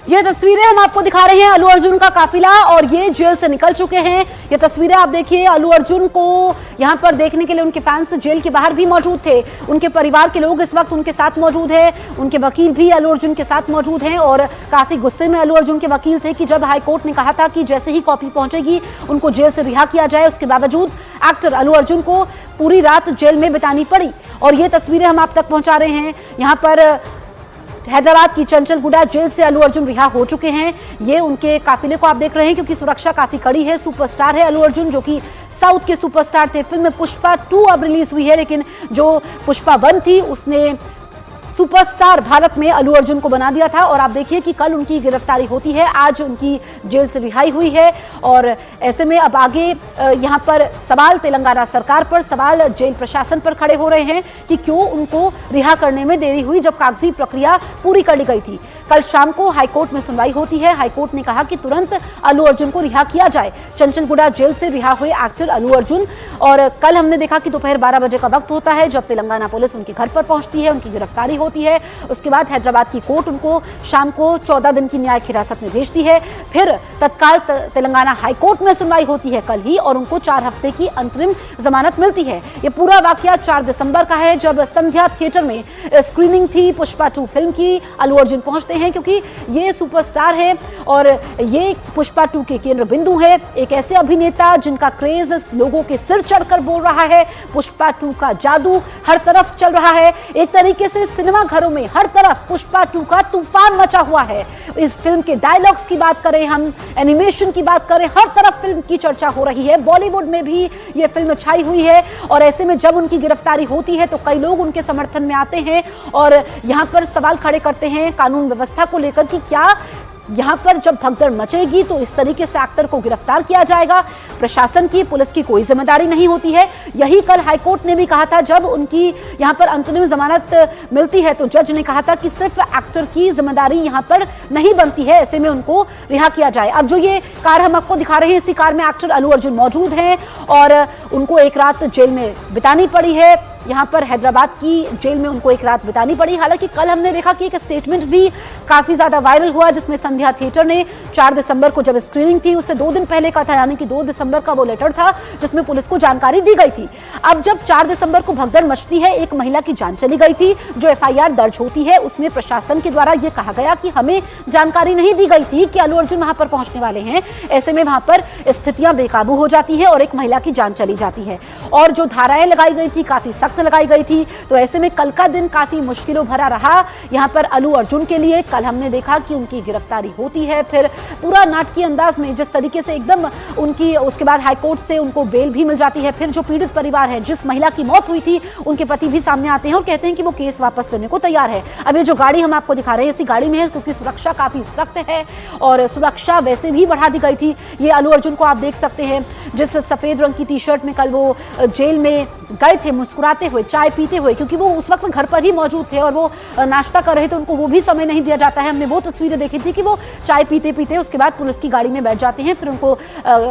ये तस्वीरें हम आपको दिखा रहे हैं अल्लू अर्जुन का काफिला और ये जेल से निकल चुके हैं। ये तस्वीरें आप देखिए, अल्लू अर्जुन को यहां पर देखने के लिए उनके फैंस जेल के बाहर भी मौजूद थे। उनके परिवार के लोग इस वक्त उनके साथ मौजूद हैं। उनके वकील भी अल्लू अर्जुन के साथ मौजूद हैं और काफी गुस्से में अल्लू अर्जुन के वकील थे कि जब हाईकोर्ट ने कहा था कि जैसे ही कॉपी पहुंचेगी उनको जेल से रिहा किया जाए, उसके बावजूद एक्टर अल्लू अर्जुन को पूरी रात जेल में बितानी पड़ी। और ये तस्वीरें हम आप तक पहुंचा रहे हैं। यहाँ पर हैदराबाद की चंचलगुडा जेल से अल्लू अर्जुन रिहा हो चुके हैं। ये उनके काफिले को आप देख रहे हैं क्योंकि सुरक्षा काफी कड़ी है। सुपरस्टार है अल्लू अर्जुन, जो कि साउथ के सुपरस्टार थे। फिल्म पुष्पा 2 अब रिलीज हुई है, लेकिन जो पुष्पा 1 थी उसने सुपरस्टार भारत में अल्लू अर्जुन को बना दिया था। और आप देखिए कि कल उनकी गिरफ्तारी होती है, आज उनकी जेल से रिहाई हुई है। और ऐसे में अब आगे यहाँ पर सवाल तेलंगाना सरकार पर, सवाल जेल प्रशासन पर खड़े हो रहे हैं कि क्यों उनको रिहा करने में देरी हुई जब कागजी प्रक्रिया पूरी कर ली गई थी। कल शाम को हाईकोर्ट में सुनवाई होती है। हाईकोर्ट ने कहा कि तुरंत अल्लू अर्जुन को रिहा किया जाए। चंचलगुडा जेल से रिहा हुए एक्टर अल्लू अर्जुन, और कल हमने देखा कि दोपहर 12 बजे का वक्त होता है जब तेलंगाना पुलिस उनके घर पर पहुंचती है, उनकी गिरफ्तारी होती है। उसके बाद हैदराबाद की कोर्ट उनको शाम को 14 दिन की न्यायिक हिरासत में भेजती है। फिर तत्काल तेलंगाना हाईकोर्ट में सुनवाई होती है कल ही, और उनको 4 हफ्ते की अंतरिम जमानत मिलती है। ये पूरा वाकया 4 दिसंबर का है, जब संध्या थिएटर में स्क्रीनिंग थी पुष्पा 2 फिल्म की। अल्लू अर्जुन पहुंचते हैं क्योंकि ये सुपरस्टार है और ये पुष्पा 2 के केंद्र बिंदु है। एक ऐसे अभिनेता जिनका क्रेज लोगों के सिर चढ़कर बोल रहा है। पुष्पा 2 का जादू हर तरफ चल रहा है। एक तरीके से सिनेमा घरों में हर तरफ पुष्पा 2 का तूफान मचा हुआ है। इस फिल्म के डायलॉग्स की बात करें, हम एनिमेशन की बात करें, हर तरफ फिल्म की चर्चा हो रही है। बॉलीवुड में भी ये फिल्म छाई हुई है। और ऐसे में जब उनकी गिरफ्तारी होती है तो कई लोग उनके समर्थन में आते हैं और यहाँ पर सवाल खड़े करते हैं कानून व्यवस्था को लेकर कि क्या यहाँ पर जब भगदड़ मचेगी तो इस तरीके से एक्टर को गिरफ्तार किया जाएगा। प्रशासन की, पुलिस की कोई जिम्मेदारी नहीं होती है। यही कल हाईकोर्ट ने भी कहा था, जब उनकी यहाँ पर अंतरिम जमानत मिलती है तो जज ने कहा था कि सिर्फ एक्टर की जिम्मेदारी यहाँ पर नहीं बनती है, ऐसे में उनको रिहा किया जाए। अब जो ये कार हम आपको दिखा रहे हैं, इसी कार में एक्टर अल्लू अर्जुन मौजूद हैं और उनको एक रात जेल में बितानी पड़ी है। यहाँ पर हैदराबाद की जेल में उनको एक रात बितानी पड़ी। हालांकि कल हमने देखा कि एक स्टेटमेंट भी काफी ज्यादा वायरल हुआ, जिसमें संध्या थिएटर ने 4 दिसंबर को जब स्क्रीनिंग थी उससे 2 दिन पहले का था, यानी कि 2 दिसंबर का वो लेटर था जिसमें पुलिस को जानकारी दी गई थी। अब जब 4 दिसंबर को भगदड़ मचती है, एक महिला की जान चली गई थी। जो FIR दर्ज होती है उसमें प्रशासन के द्वारा यह कहा गया कि हमें जानकारी नहीं दी गई थी कि अल्लू अर्जुन वहां पर पहुंचने वाले हैं। ऐसे में वहां पर स्थितियां बेकाबू हो जाती है और एक महिला की जान चली जाती है। और जो धाराएं लगाई गई थी काफी सख्त लगाई गई थी। तो ऐसे में कल का दिन काफी मुश्किलों भरा रहा यहाँ पर अल्लू अर्जुन के लिए। कल हमने देखा कि उनकी गिरफ्तारी होती है, फिर पूरा नाटकीय अंदाज में जिस तरीके से एकदम उनकी, उसके बाद हाईकोर्ट से उनको बेल भी मिल जाती है। फिर जो पीड़ित परिवार है, जिस महिला की मौत हुई थी, उनके पति भी सामने आते हैं और कहते हैं कि वो केस वापस लेने को तैयार है। अब ये जो गाड़ी हम आपको दिखा रहे हैं, इसी गाड़ी में है क्योंकि सुरक्षा काफी सख्त है और सुरक्षा वैसे भी बढ़ा दी गई थी। ये अल्लू अर्जुन को आप देख सकते हैं, जिस सफेद रंग की टी-शर्ट में कल वो जेल में गए थे, मुस्कुराते हुए, चाय पीते हुए, क्योंकि वो उस वक्त घर पर ही मौजूद थे और वो नाश्ता कर रहे थे, उनको वो भी समय नहीं दिया जाता है। हमने वो तस्वीरें देखी थी कि वो चाय पीते पीते उसके बाद पुलिस की गाड़ी में बैठ जाते हैं, फिर उनको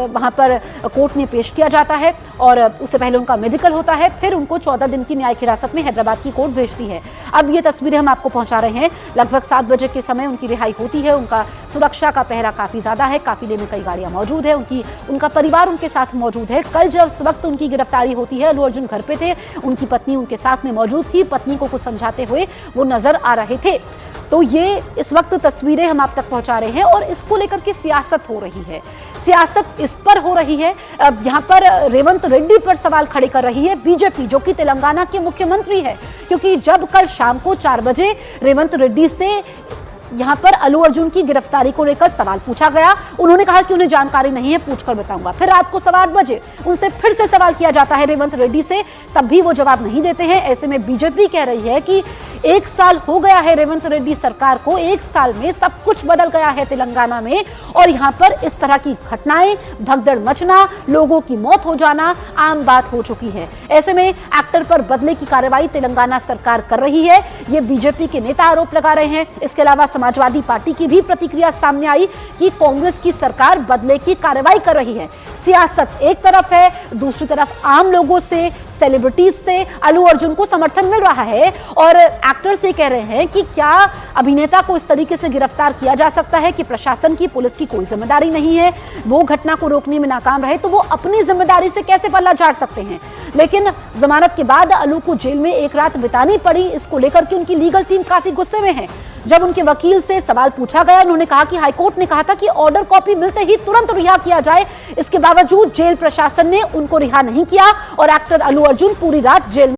वहां पर कोर्ट में पेश किया जाता है और उससे पहले उनका मेडिकल होता है, फिर उनको 14 दिन की न्यायिक हिरासत में हैदराबाद की कोर्ट भेजती है। अब ये तस्वीरें हम आपको पहुंचा रहे हैं। लगभग 7 बजे के समय उनकी रिहाई होती है। उनका सुरक्षा का पहरा काफी ज्यादा है, काफिले में कई गाड़ियां मौजूद है, उनका परिवार उनके साथ मौजूद है। कल जब वक्त उनकी गिरफ्तारी होती है, अल्लू अर्जुन घर पे थे, उनकी पत्नी उनके साथ में मौजूद थी। पत्नी को कुछ समझाते हुए वो नजर आ रहे थे। तो ये इस वक्त तस्वीरें हम आप तक पहुंचा रहे हैं और इसको लेकर के सियासत हो रही है। सियासत इस पर हो रही है, अब यहाँ पर रेवंत रेड्डी पर सवाल खड़े कर रही है बीजेपी, जो कि तेलंगाना के मुख्यमंत्री है। क्योंकि जब कल शाम को 4 बजे रेवंत रेड्डी से यहाँ पर अल्लू अर्जुन की गिरफ्तारी को लेकर सवाल पूछा गया, उन्होंने कहा कि उन्हें जानकारी नहीं है, पूछकर बताऊंगा। फिर रात को 8 बजे उनसे फिर से सवाल किया जाता है रेवंत रेड्डी से, तब भी वो जवाब नहीं देते हैं। ऐसे में बीजेपी कह रही है कि 1 साल हो गया है रेवंत रेड्डी सरकार को, 1 साल में सब कुछ बदल गया है तेलंगाना में और यहाँ पर इस तरह की घटनाएं, भगदड़ मचना, लोगों की मौत हो जाना आम बात हो चुकी है। ऐसे में एक्टर पर बदले की कार्रवाई तेलंगाना सरकार कर रही है, ये बीजेपी के नेता आरोप लगा रहे हैं। इसके अलावा समाजवादी पार्टी की भी प्रतिक्रिया सामने आई कि कांग्रेस की सरकार बदले की कार्रवाई कर रही है। सियासत एक तरफ है, दूसरी तरफ आम लोगों से, सेलिब्रिटीज से अल्लू अर्जुन को समर्थन मिल रहा है और एक्टर्स ये कह रहे हैं कि क्या अभिनेता को इस तरीके से गिरफ्तार किया जा सकता है कि प्रशासन की, पुलिस की कोई जिम्मेदारी नहीं है, वो घटना को रोकने में नाकाम रहे तो वो अपनी जिम्मेदारी से कैसे पल्ला झाड़ सकते हैं। लेकिन जमानत के बाद अल्लू को जेल में एक रात बितानी पड़ी, इसको लेकर के उनकी लीगल टीम काफी गुस्से में है। जब उनके वकील से सवाल पूछा गया, उन्होंने कहा कि हाईकोर्ट ने कहा था कि ऑर्डर कॉपी मिलते ही तुरंत रिहा किया जाए, इसके बावजूद जेल प्रशासन ने उनको रिहा नहीं किया और एक्टर अल्लू अर्जुन पूरी रात जेल